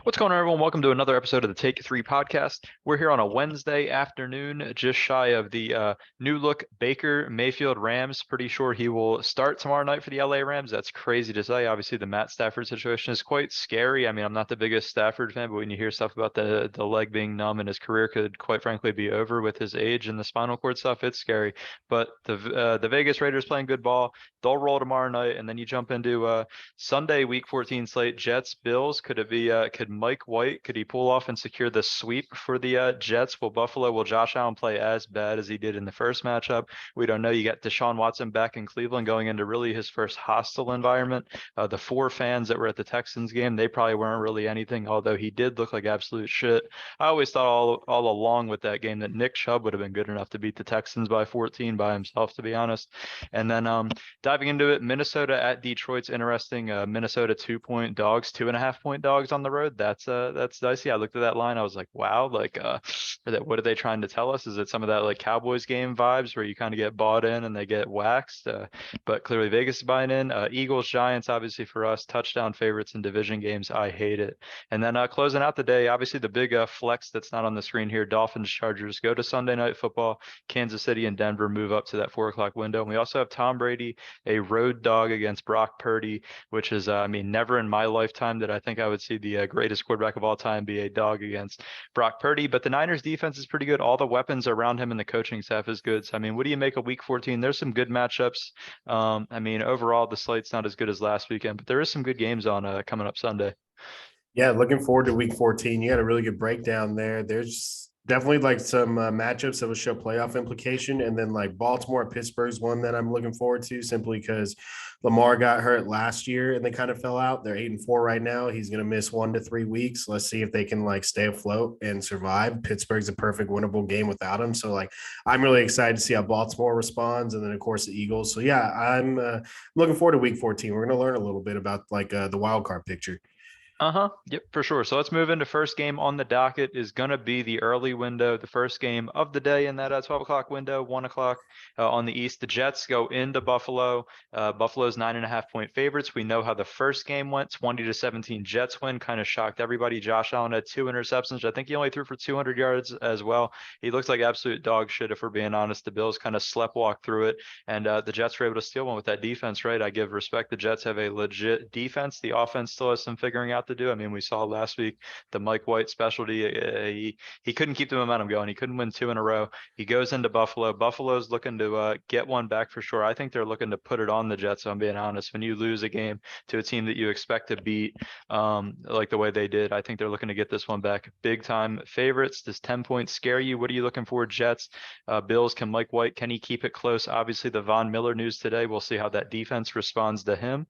What's going on, everyone? Welcome to another episode of the Take Three podcast. We're here on a Wednesday afternoon, just shy of the new look Baker Mayfield Rams. Pretty sure he will start tomorrow night for the LA Rams. That's crazy to say. Obviously, the Matt Stafford situation is quite scary. I mean, I'm not the biggest Stafford fan, but when you hear stuff about the leg being numb and his career could quite frankly be over with his age and the spinal cord stuff, it's scary. But the Vegas Raiders playing good ball. They'll roll tomorrow night, and then you jump into Sunday, Week 14 slate. Jets, Bills. Could Mike White, could he pull off and secure the sweep for the Jets? Will Josh Allen play as bad as he did in the first matchup? We don't know. You got Deshaun Watson back in Cleveland going into really his first hostile environment. The four fans that were at the Texans game, they probably weren't really anything, although he did look like absolute shit. I always thought all along with that game that Nick Chubb would have been good enough to beat the Texans by 14 by himself, to be honest. And then diving into it, Minnesota at Detroit's interesting. Minnesota 2-point dogs, 2.5-point dogs on the road. That's dicey. I looked at that line. I was like, wow, what are they trying to tell us? Is it some of that like Cowboys game vibes where you kind of get bought in and they get waxed? But clearly Vegas is buying in. Eagles, Giants, obviously for us, touchdown favorites in division games. I hate it. And then closing out the day, obviously the big flex that's not on the screen here. Dolphins, Chargers go to Sunday Night Football. Kansas City and Denver move up to that 4 o'clock window. And we also have Tom Brady, a road dog against Brock Purdy, which is, never in my lifetime did I think I would see the greatest quarterback of all time be a dog against Brock Purdy. But the Niners defense is pretty good. All the weapons around him and the coaching staff is good. So, what do you make of Week 14? There's some good matchups. Overall, the slate's not as good as last weekend, but there is some good games on coming up Sunday. Yeah, looking forward to week 14. You had a really good breakdown there. There's definitely like some matchups that will show playoff implication. And then like Baltimore, Pittsburgh's one that I'm looking forward to simply because Lamar got hurt last year and they kind of fell out. They're 8-4 right now. He's going to miss 1 to 3 weeks. Let's see if they can like stay afloat and survive. Pittsburgh's a perfect winnable game without him. So like I'm really excited to see how Baltimore responds. And then of course the Eagles. So yeah, I'm looking forward to week 14. We're going to learn a little bit about like the wild card picture. Yep, for sure. So let's move into first game on the docket is going to be the early window, the first game of the day in that 12 o'clock window, 1 o'clock on the East. The Jets go into Buffalo. Buffalo's 9.5-point favorites. We know how the first game went, 20-17 Jets win, kind of shocked everybody. Josh Allen had 2 interceptions. I think he only threw for 200 yards as well. He looks like absolute dog shit, if we're being honest. The Bills kind of sleptwalk through it, and the Jets were able to steal one with that defense, right? I give respect. The Jets have a legit defense. The offense still has some figuring out to do. We saw last week the Mike White specialty. He couldn't keep the momentum going. He couldn't win 2 in a row. He goes into Buffalo. Buffalo's looking to get one back for sure. I think they're looking to put it on the Jets, if I'm being honest. When you lose a game to a team that you expect to beat, like the way they did, I think they're looking to get this one back. Big time favorites. Does 10 points scare you? What are you looking for? Jets, Bills, can Mike White, can he keep it close? Obviously, the Von Miller news today. We'll see how that defense responds to him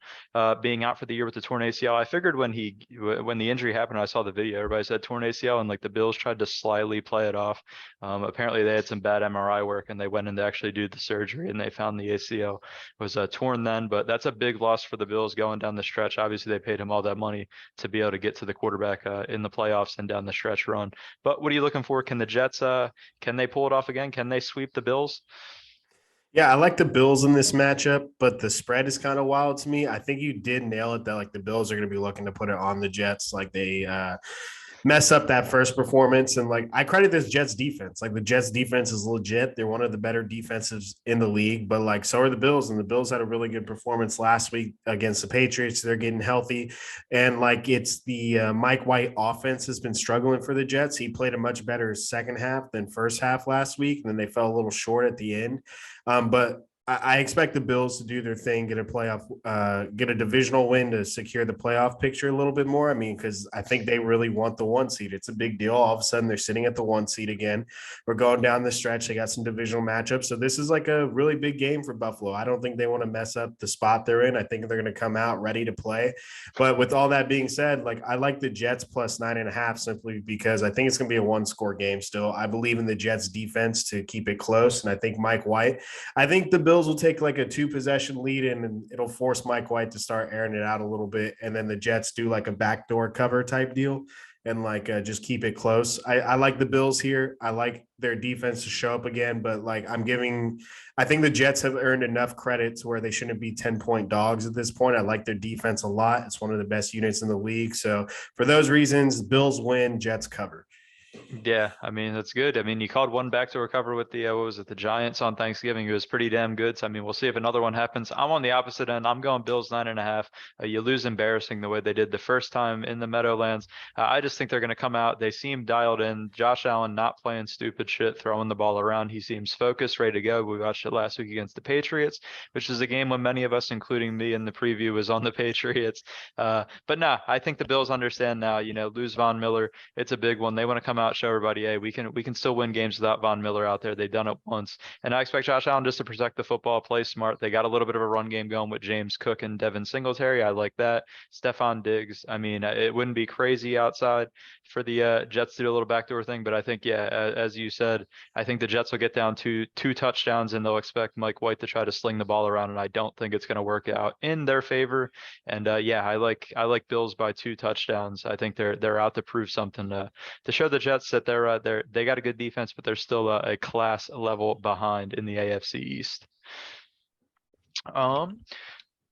being out for the year with the torn ACL. I figured when the injury happened, I saw the video. Everybody said torn ACL, and like the Bills tried to slyly play it off. Apparently, they had some bad MRI work, and they went in to actually do the surgery, and they found the ACL was torn then. But that's a big loss for the Bills going down the stretch. Obviously, they paid him all that money to be able to get to the quarterback in the playoffs and down the stretch run. But what are you looking for? Can the Jets? Can they pull it off again? Can they sweep the Bills? Yeah, I like the Bills in this matchup, but the spread is kind of wild to me. I think you did nail it that like the Bills are going to be looking to put it on the Jets. Like they mess up that first performance. And like I credit this Jets defense. Like the Jets defense is legit. They're one of the better defenses in the league, but like so are the Bills. And the Bills had a really good performance last week against the Patriots. They're getting healthy. And like it's the Mike White offense has been struggling for the Jets. He played a much better second half than first half last week. And then they fell a little short at the end. But I expect the Bills to do their thing, get a divisional win to secure the playoff picture a little bit more. Because I think they really want the 1 seed. It's a big deal. All of a sudden, they're sitting at the 1 seed again. We're going down the stretch. They got some divisional matchups. So this is like a really big game for Buffalo. I don't think they want to mess up the spot they're in. I think they're going to come out ready to play. But with all that being said, like I like the Jets plus 9.5 simply because I think it's going to be a 1-score game still. I believe in the Jets defense to keep it close. And I think Mike White, I think the Bills will take like a 2-possession lead and it'll force Mike White to start airing it out a little bit. And then the Jets do like a backdoor cover type deal. and like just keep it close. I like the Bills here. I like their defense to show up again, but like I think the Jets have earned enough credit to where they shouldn't be 10-point dogs at this point. I like their defense a lot. It's one of the best units in the league. So for those reasons, Bills win, Jets cover. Yeah, I mean, that's good. I mean, you called one back to recover with the, what was it, the Giants on Thanksgiving. It was pretty damn good. So, I mean, we'll see if another one happens. I'm on the opposite end. I'm going Bills 9.5. You lose embarrassing the way they did the first time in the Meadowlands. I just think they're going to come out. They seem dialed in. Josh Allen not playing stupid shit, throwing the ball around. He seems focused, ready to go. We watched it last week against the Patriots, which is a game when many of us, including me in the preview, was on the Patriots. But nah, I think the Bills understand now, lose Von Miller. It's a big one. They want to come out, show everybody, hey, we can still win games without Von Miller out there. They've done it once. And I expect Josh Allen just to protect the football, play smart. They got a little bit of a run game going with James Cook and Devin Singletary. I like that. Stephon Diggs. I mean, it wouldn't be crazy outside for the Jets to do a little backdoor thing, but I think, yeah, as you said, I think the Jets will get down to 2 touchdowns and they'll expect Mike White to try to sling the ball around, and I don't think it's going to work out in their favor. And yeah, I like Bills by 2 touchdowns. I think they're out to prove something to show the Jets that they got a good defense, but they're still a class level behind in the AFC East.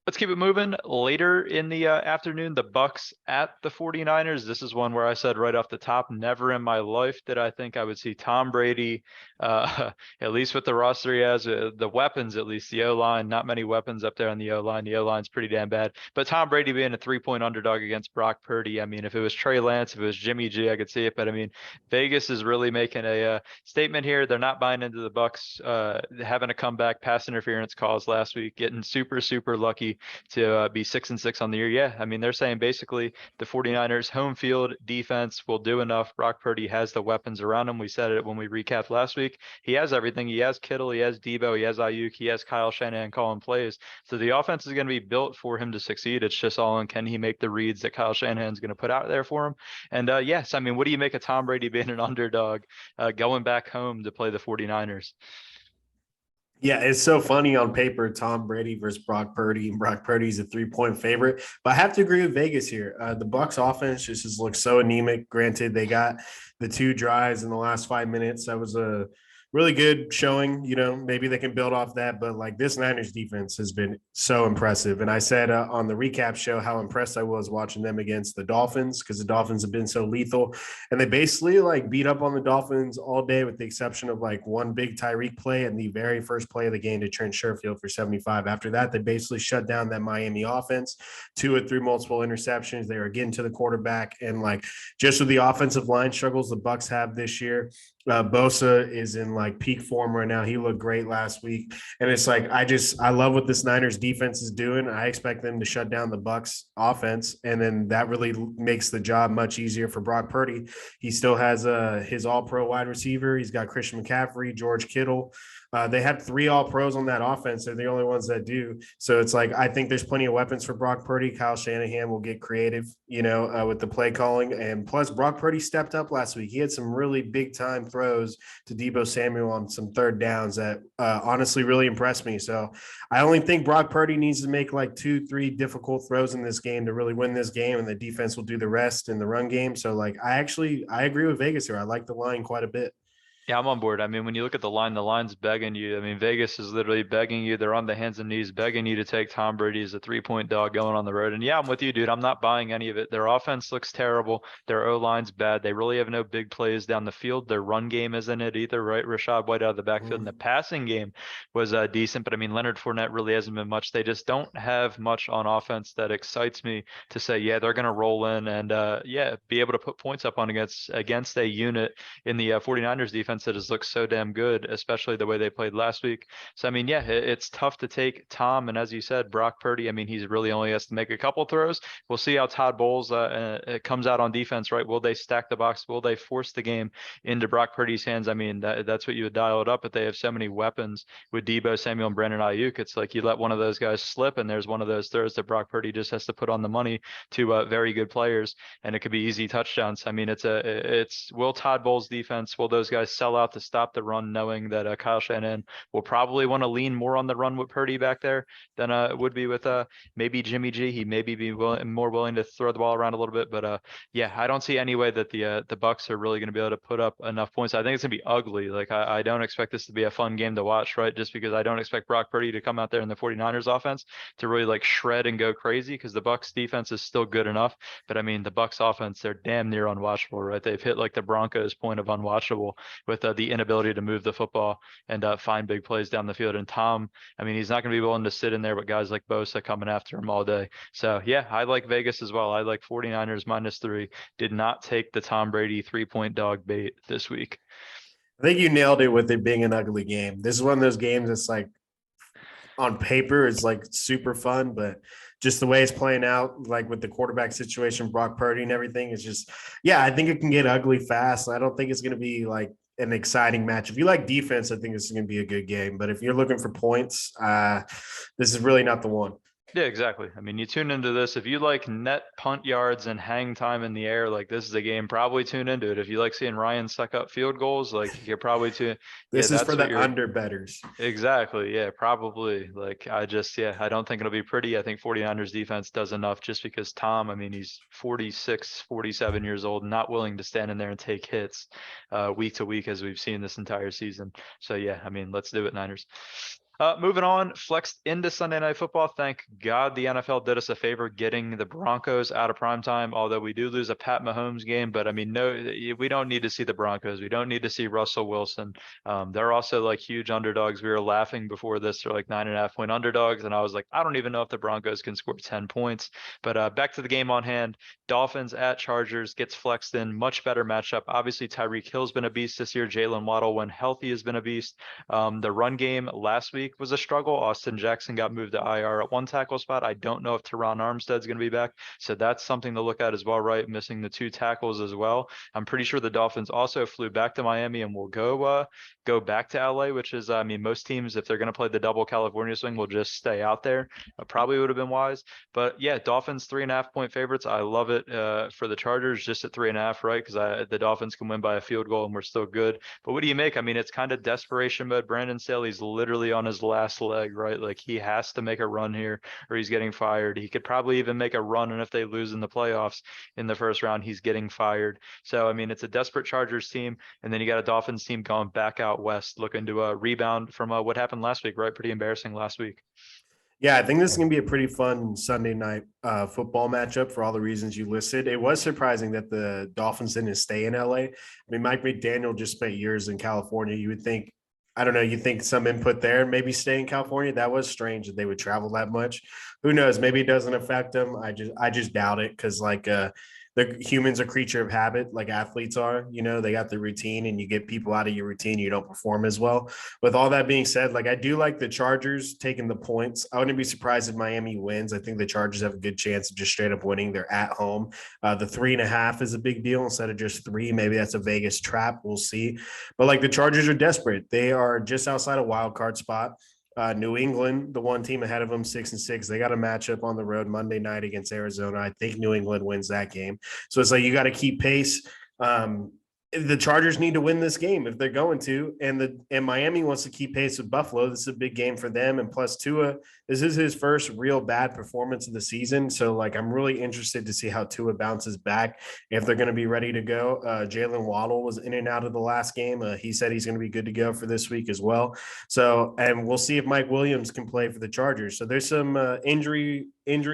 Let's keep it moving. Later in the afternoon, the Bucs at the 49ers. This is one where I said right off the top, never in my life did I think I would see Tom Brady, at least with the roster he has, the weapons, at least the O-line, not many weapons up there on the O-line. The O-line's pretty damn bad. But Tom Brady being a 3-point underdog against Brock Purdy, I mean, if it was Trey Lance, if it was Jimmy G, I could see it. But I mean, Vegas is really making a statement here. They're not buying into the Bucs having a comeback, pass interference calls last week, getting super, super lucky to be 6-6 on the year. Yeah, I mean, they're saying basically the 49ers home field defense will do enough. Brock Purdy has the weapons around him. We said it when we recapped last week. He has everything. He has Kittle, he has Debo, he has Ayuk, he has Kyle Shanahan calling plays. So the offense is going to be built for him to succeed. It's just all in, can he make the reads that Kyle Shanahan's going to put out there for him? And yes, I mean, what do you make of Tom Brady being an underdog going back home to play the 49ers? Yeah, it's so funny on paper, Tom Brady versus Brock Purdy, and Brock Purdy's a 3-point favorite. But I have to agree with Vegas here. The Bucs offense just looks so anemic. Granted, they got the 2 drives in the last 5 minutes. That was a really good showing. Maybe they can build off that. But like, this Niners defense has been so impressive. And I said on the recap show how impressed I was watching them against the Dolphins, because the Dolphins have been so lethal. And they basically like beat up on the Dolphins all day, with the exception of like one big Tyreek play and the very first play of the game to Trent Sherfield for 75. After that, they basically shut down that Miami offense, 2 or 3 multiple interceptions. They were getting to the quarterback. And like, just with the offensive line struggles the Bucs have this year, Bosa is in like peak form right now. He looked great last week. And it's like, I love what this Niners defense is doing. I expect them to shut down the Bucs offense. And then that really makes the job much easier for Brock Purdy. He still has his all-pro wide receiver. He's got Christian McCaffrey, George Kittle. They have 3 all-pros on that offense. They're the only ones that do. So it's like, I think there's plenty of weapons for Brock Purdy. Kyle Shanahan will get creative, with the play calling. And plus, Brock Purdy stepped up last week. He had some really big-time throws to Debo Samuel on some 3rd downs that honestly really impressed me. So I only think Brock Purdy needs to make like 2-3 difficult throws in this game to really win this game, and the defense will do the rest in the run game. So like, I agree with Vegas here. I like the line quite a bit. Yeah, I'm on board. I mean, when you look at the line's begging you. I mean, Vegas is literally begging you. They're on the hands and knees begging you to take Tom Brady as a 3-point dog going on the road. And yeah, I'm with you, dude. I'm not buying any of it. Their offense looks terrible. Their O-line's bad. They really have no big plays down the field. Their run game isn't it either, right? Rashad White out of the backfield. And the passing game was decent. But I mean, Leonard Fournette really hasn't been much. They just don't have much on offense that excites me to say, yeah, they're going to roll in and, yeah, be able to put points up on against a unit in the 49ers defense that has looked so damn good, especially the way they played last week. So, I mean, yeah, it's tough to take Tom. And as you said, Brock Purdy, I mean, he's really only has to make a couple throws. We'll see how Todd Bowles comes out on defense, right? Will they stack the box? Will they force the game into Brock Purdy's hands? I mean, that's what you would dial it up, but they have so many weapons with Debo Samuel and Brandon Ayuk. It's like you let one of those guys slip, and there's one of those throws that Brock Purdy just has to put on the money to very good players, and it could be easy touchdowns. I mean, it's will Todd Bowles defense, will those guys sell out to stop the run, knowing that Kyle Shanahan will probably want to lean more on the run with Purdy back there than would be with maybe Jimmy G. He maybe be more willing to throw the ball around a little bit, but yeah, I don't see any way that the Bucs are really going to be able to put up enough points. I think it's going to be ugly. Like I don't expect this to be a fun game to watch, right? Just because I don't expect Brock Purdy to come out there in the 49ers offense to really like shred and go crazy, because the Bucs defense is still good enough. But I mean, the Bucs offense, they're damn near unwatchable, right? They've hit like the Broncos point of unwatchable with the inability to move the football and find big plays down the field. And Tom, I mean, he's not going to be willing to sit in there, but guys like Bosa coming after him all day. So yeah, I like Vegas as well. I like 49ers -3. Did not take the Tom Brady 3-point dog bait this week. I think you nailed it with it being an ugly game. This is one of those games that's like on paper it's like super fun, but just the way it's playing out, like with the quarterback situation, Brock Purdy and everything, is just, yeah, I think it can get ugly fast. I don't think it's going to be like an exciting match. If you like defense, I think it's going to be a good game. But if you're looking for points, this is really not the one. Yeah, exactly. I mean, you tune into this. If you like net punt yards and hang time in the air, like this is a game, probably tune into it. If you like seeing Ryan suck up field goals, like you could probably tune. Yeah, This is for that's what the you're. under betters. Exactly. Yeah, probably. Like I don't think it'll be pretty. I think 49ers defense does enough just because Tom, I mean, he's 46, 47 years old, not willing to stand in there and take hits week to week as we've seen this entire season. So yeah, I mean, let's do it, Niners. Moving on, flexed into Sunday Night Football. Thank God the NFL did us a favor getting the Broncos out of primetime, although we do lose a Pat Mahomes game. But I mean, no, we don't need to see the Broncos. We don't need to see Russell Wilson. They're also like huge underdogs. We were laughing before this. They're like 9.5-point underdogs. And I was like, I don't even know if the Broncos can score 10 points. But back to the game on hand. Dolphins at Chargers gets flexed in. Much better matchup. Obviously, Tyreek Hill's been a beast this year. Jalen Waddle, when healthy, has been a beast. The run game last week was a struggle. Austin Jackson got moved to IR at one tackle spot. I don't know if Teron Armstead's going to be back. So that's something to look at as well, right? Missing the 2 tackles as well. I'm pretty sure the Dolphins also flew back to Miami and will go back to LA, which is, I mean, most teams, if they're going to play the double California swing, will just stay out there. Probably would have been wise. But yeah, Dolphins 3.5-point favorites. I love it for the Chargers just at 3.5, right? Because the Dolphins can win by a field goal and we're still good. But what do you make? I mean, it's kind of desperation mode. Brandon Staley's literally on his last leg, right? Like he has to make a run here or he's getting fired. He could probably even make a run, and if they lose in the playoffs in the first round, he's getting fired. So I mean, it's a desperate Chargers team, and then you got a Dolphins team going back out west looking to rebound from what happened last week, right? Pretty embarrassing last week. Yeah, I think this is going to be a pretty fun Sunday night football matchup for all the reasons you listed. It was surprising that the Dolphins didn't stay in LA. I mean, Mike McDaniel just spent years in California. You would think, I don't know, you think some input there and maybe stay in California. That was strange that they would travel that much. Who knows? Maybe it doesn't affect them. I just doubt it, because like the humans a creature of habit, like athletes are. You know, they got the routine, and you get people out of your routine, you don't perform as well. With all that being said, like I do like the Chargers taking the points. I wouldn't be surprised if Miami wins. I think the Chargers have a good chance of just straight up winning. They're at home. The 3.5 is a big deal instead of just 3. Maybe that's a Vegas trap. We'll see. But like the Chargers are desperate. They are just outside a wild card spot. New England, the one team ahead of them, 6-6. They got a matchup on the road Monday night against Arizona. I think New England wins that game. So it's like you got to keep pace. The Chargers need to win this game if they're going to, and Miami wants to keep pace with Buffalo. This is a big game for them. And plus Tua, this is his first real bad performance of the season. So like, I'm really interested to see how Tua bounces back, if they're going to be ready to go. Jalen Waddle was in and out of the last game. He said he's going to be good to go for this week as well. So, and we'll see if Mike Williams can play for the Chargers. So there's some injury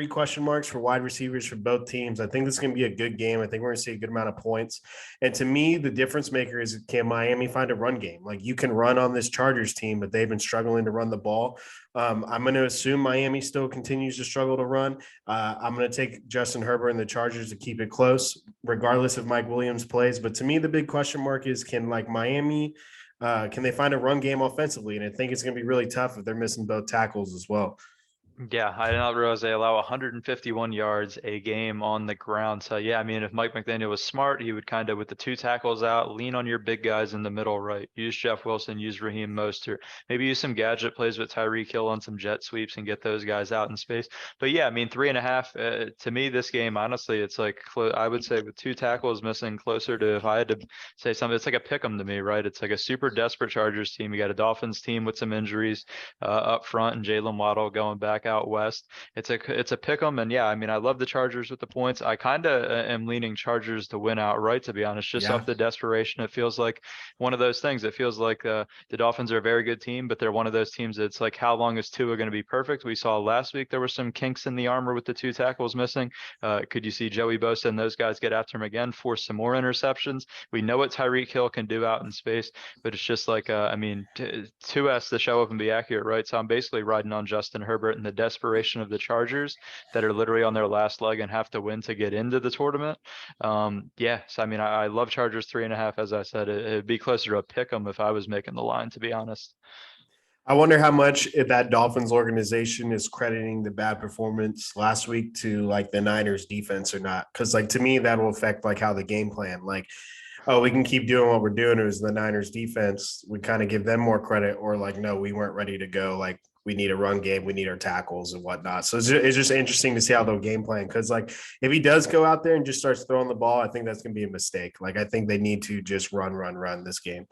question marks for wide receivers for both teams. I think this is going to be a good game. I think we're going to see a good amount of points. And to me, the difference maker is, can Miami find a run game? Like, you can run on this Chargers team, but they've been struggling to run the ball. I'm going to assume Miami still continues to struggle to run. I'm going to take Justin Herbert and the Chargers to keep it close, regardless if Mike Williams plays. But to me, the big question mark is, can like Miami, can they find a run game offensively? And I think it's going to be really tough if they're missing both tackles as well. Yeah, I did not realize they allow 151 yards a game on the ground. So yeah, I mean, if Mike McDaniel was smart, he would kind of, with the two tackles out, lean on your big guys in the middle, right? Use Jeff Wilson, use Raheem Mostert, maybe use some gadget plays with Tyreek Hill on some jet sweeps and get those guys out in space. But yeah, I mean, 3.5 to me, this game, honestly, it's like I would say with two tackles missing, closer to, if I had to say something, it's like a pick 'em to me, right? It's like a super desperate Chargers team. You got a Dolphins team with some injuries up front, and Jalen Waddle going back out west. It's a pick 'em, and yeah, I mean, I love the Chargers with the points. I kind of am leaning Chargers to win outright, to be honest, just Yeah. off the desperation. It feels like one of those things. It feels like the Dolphins are a very good team, but they're one of those teams that's like, how long is Tua going to be perfect? We saw last week there were some kinks in the armor with the two tackles missing. Could you see Joey Bosa and those guys get after him again, force some more interceptions? We know what Tyreek Hill can do out in space, but it's just like, I mean, Tua has to show up and be accurate, right? So I'm basically riding on Justin Herbert and the desperation of the Chargers that are literally on their last leg and have to win to get into the tournament. Yeah, so I mean, I love Chargers 3.5. As I said, it'd be closer to a pick 'em if I was making the line, to be honest. I wonder how much that Dolphins organization is crediting the bad performance last week to like the Niners defense or not. Cause like to me, that will affect like how the game plan, like, oh, we can keep doing what we're doing. It was the Niners defense. We kind of give them more credit, or like, no, we weren't ready to go. Like, we need a run game. We need our tackles and whatnot. So it's just interesting to see how they'll game plan. Cause like, if he does go out there and just starts throwing the ball, I think that's going to be a mistake. Like, I think they need to just run this game.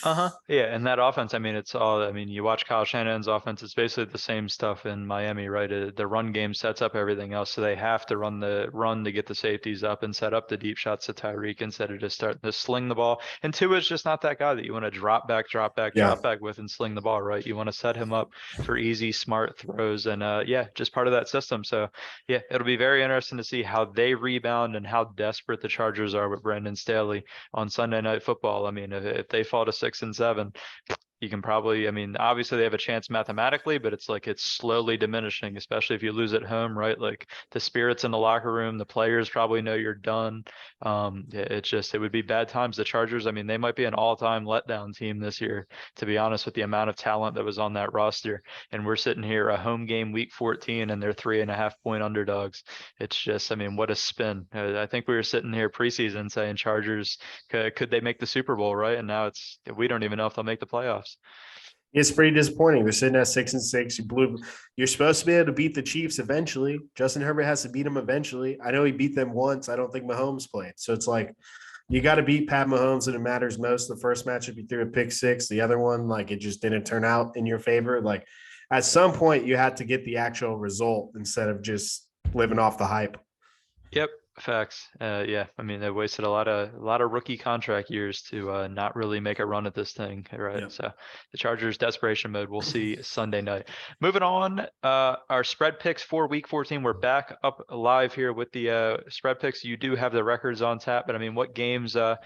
Uh-huh. Yeah, and that offense, I mean, it's all, I mean, you watch Kyle Shanahan's offense, it's basically the same stuff in Miami, right? The run game sets up everything else. So they have to run to get the safeties up and set up the deep shots to Tyreek instead of just starting to sling the ball. And Tua is just not that guy that you want to Yeah. drop back with and sling the ball, right? You want to set him up for easy, smart throws. And yeah, just part of that system. So yeah, it'll be very interesting to see how they rebound and how desperate the Chargers are with Brandon Staley on Sunday Night Football. I mean, if they fall to 6-7, you can probably, I mean, obviously they have a chance mathematically, but it's like it's slowly diminishing, especially if you lose at home, right? Like the spirits in the locker room, the players probably know you're done. It's just, it would be bad times. The Chargers, I mean, they might be an all-time letdown team this year, to be honest, with the amount of talent that was on that roster. And we're sitting here a home game week 14 and they're 3.5 point underdogs. It's just, I mean, what a spin. I think we were sitting here preseason saying Chargers, could they make the Super Bowl, right? And now we don't even know if they'll make the playoffs. It's pretty disappointing. They're sitting at 6-6. You're supposed to be able to beat the Chiefs eventually. Justin Herbert has to beat them eventually. I know he beat them once. I don't think Mahomes played. So it's like you got to beat Pat Mahomes and it matters most. The first matchup you threw a pick six. The other one, like it just didn't turn out in your favor. Like at some point you had to get the actual result instead of just living off the hype. Yep, facts. Yeah, I mean they wasted a lot of rookie contract years to not really make a run at this thing, right? Yep. So the Chargers desperation mode. We'll see Sunday night. Moving on, our spread picks for Week 14. We're back up live here with the spread picks. You do have the records on tap, but I mean, what games do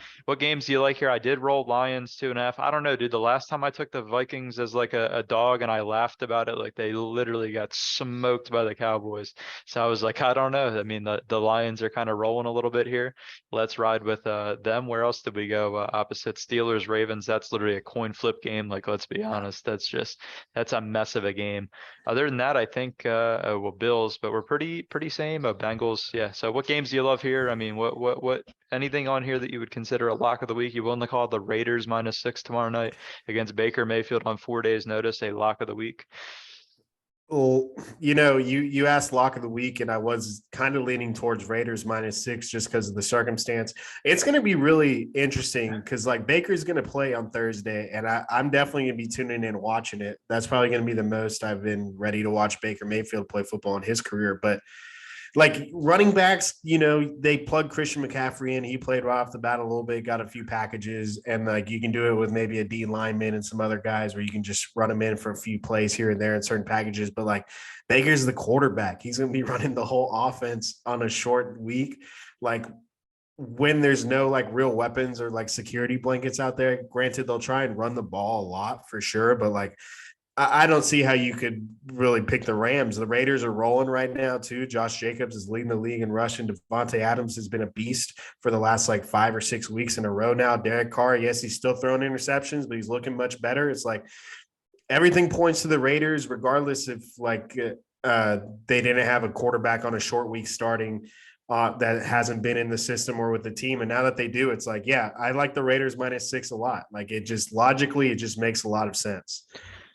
you like here? I did roll Lions 2.5. I don't know, dude. The last time I took the Vikings as like a dog and I laughed about it, like they literally got smoked by the Cowboys. So I was like, I don't know. I mean, the Lions are kind of rolling a little bit here. Let's ride with them. Where else did we go? Opposite Steelers, Ravens. That's literally a coin flip game. Like, let's be honest. That's a mess of a game. Other than that, I think well, Bills, but we're pretty same. Bengals. Yeah. So what games do you love here? I mean, what anything on here that you would consider a lock of the week? You willing to call the Raiders -6 tomorrow night against Baker Mayfield on 4 days' notice a lock of the week? Well, you asked lock of the week, and I was kind of leaning towards Raiders -6 just because of the circumstance. It's going to be really interesting because like Baker's going to play on Thursday, and I'm definitely going to be tuning in watching it. That's probably going to be the most I've been ready to watch Baker Mayfield play football in his career. But like running backs, they plug Christian McCaffrey in. He played right off the bat a little bit, got a few packages, and like you can do it with maybe a D lineman and some other guys where you can just run them in for a few plays here and there in certain packages. But like Baker's the quarterback. He's going to be running the whole offense on a short week. Like when there's no like real weapons or like security blankets out there, granted, they'll try and run the ball a lot for sure. But like I don't see how you could really pick the Rams. The Raiders are rolling right now, too. Josh Jacobs is leading the league in rushing. Devontae Adams has been a beast for the last like 5 or 6 weeks in a row now. Derek Carr, yes, he's still throwing interceptions, but he's looking much better. It's like everything points to the Raiders, regardless if like they didn't have a quarterback on a short week starting that hasn't been in the system or with the team. And now that they do, it's like, yeah, I like the Raiders -6 a lot. Like it just logically, it just makes a lot of sense.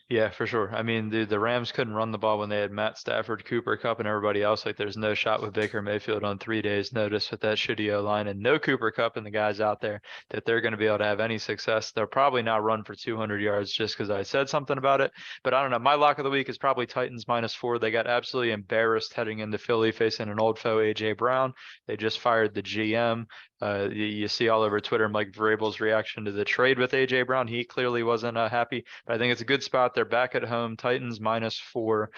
Yeah, for sure. I mean, dude, the Rams couldn't run the ball when they had Matt Stafford, Cooper Cup, and everybody else. Like, there's no shot with Baker Mayfield on 3 days' notice with that shitty O line and no Cooper Cup and the guys out there that they're going to be able to have any success. They'll probably not run for 200 yards just because I said something about it. But I don't know. My lock of the week is probably Titans -4. They got absolutely embarrassed heading into Philly facing an old foe, A.J. Brown. They just fired the GM. You see all over Twitter Mike Vrabel's reaction to the trade with AJ Brown. He clearly wasn't happy, but I think it's a good spot. They're back at home. Titans -4,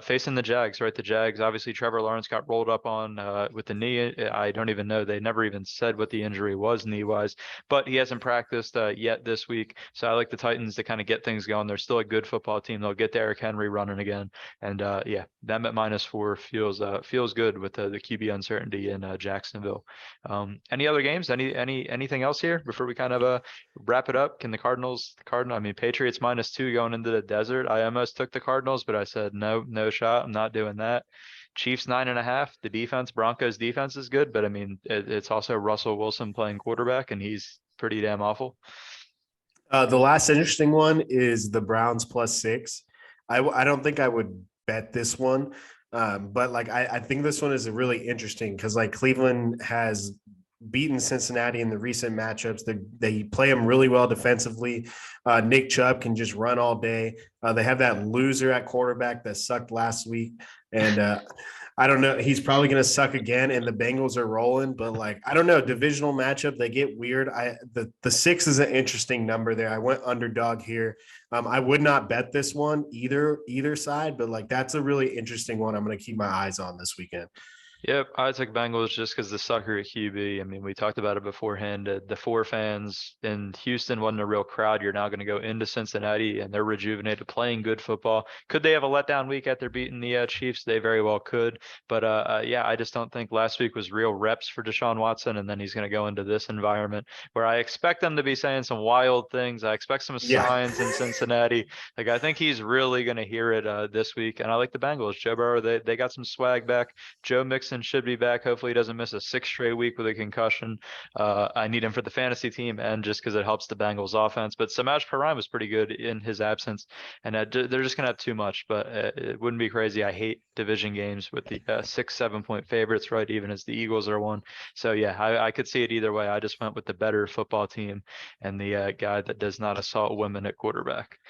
facing the Jags. Right, the Jags. Obviously, Trevor Lawrence got rolled up on with the knee. I don't even know. They never even said what the injury was knee wise, but he hasn't practiced yet this week. So I like the Titans to kind of get things going. They're still a good football team. They'll get Derrick Henry running again, and yeah, them at -4 feels good with the QB uncertainty in Jacksonville. Any other games? Anything else here before we kind of wrap it up? Can the I mean, Patriots -2 going into the desert. I almost took the Cardinals, but I said no shot. I'm not doing that. Chiefs 9.5. The defense, Broncos defense is good, but I mean, it's also Russell Wilson playing quarterback, and he's pretty damn awful. The last interesting one is the Browns +6. I don't think I would bet this one, but like I think this one is really interesting because like Cleveland has beaten Cincinnati in the recent matchups. They play them really well defensively. Nick Chubb can just run all day. They have that loser at quarterback that sucked last week, and I don't know. He's probably going to suck again, and the Bengals are rolling. But like, I don't know. Divisional matchup, they get weird. The 6 is an interesting number there. I went underdog here. I would not bet this one either side, but like that's a really interesting one. I'm going to keep my eyes on this weekend. Yep, I took Bengals just because the sucker at QB. I mean, we talked about it beforehand. The 4 fans in Houston wasn't a real crowd. You're now going to go into Cincinnati, and they're rejuvenated, playing good football. Could they have a letdown week after beating the Chiefs? They very well could. But yeah, I just don't think last week was real reps for Deshaun Watson, and then he's going to go into this environment where I expect them to be saying some wild things. I expect some Yeah. signs in Cincinnati. Like, I think he's really going to hear it this week, and I like the Bengals. Joe Burrow, they got some swag back. Joe Mixon should be back. Hopefully he doesn't miss a 6th straight week with a concussion. I need him for the fantasy team and just because it helps the Bengals offense. But Samaj Karam was pretty good in his absence, and they're just going to have too much, but it wouldn't be crazy. I hate division games with the 6-7 point favorites, right? Even as the Eagles are one. So yeah, I could see it either way. I just went with the better football team and the guy that does not assault women at quarterback.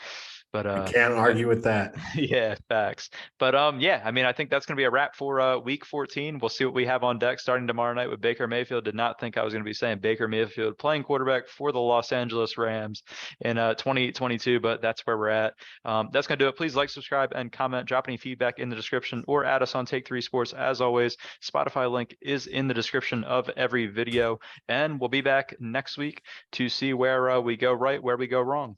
But I can't argue with that. yeah, facts. But yeah, I mean, I think that's going to be a wrap for week 14. We'll see what we have on deck starting tomorrow night with Baker Mayfield. Did not think I was going to be saying Baker Mayfield playing quarterback for the Los Angeles Rams in 2022, but that's where we're at. That's going to do it. Please like, subscribe, and comment. Drop any feedback in the description or add us on Take 3 Sports. As always, Spotify link is in the description of every video, and we'll be back next week to see where we go right, where we go wrong.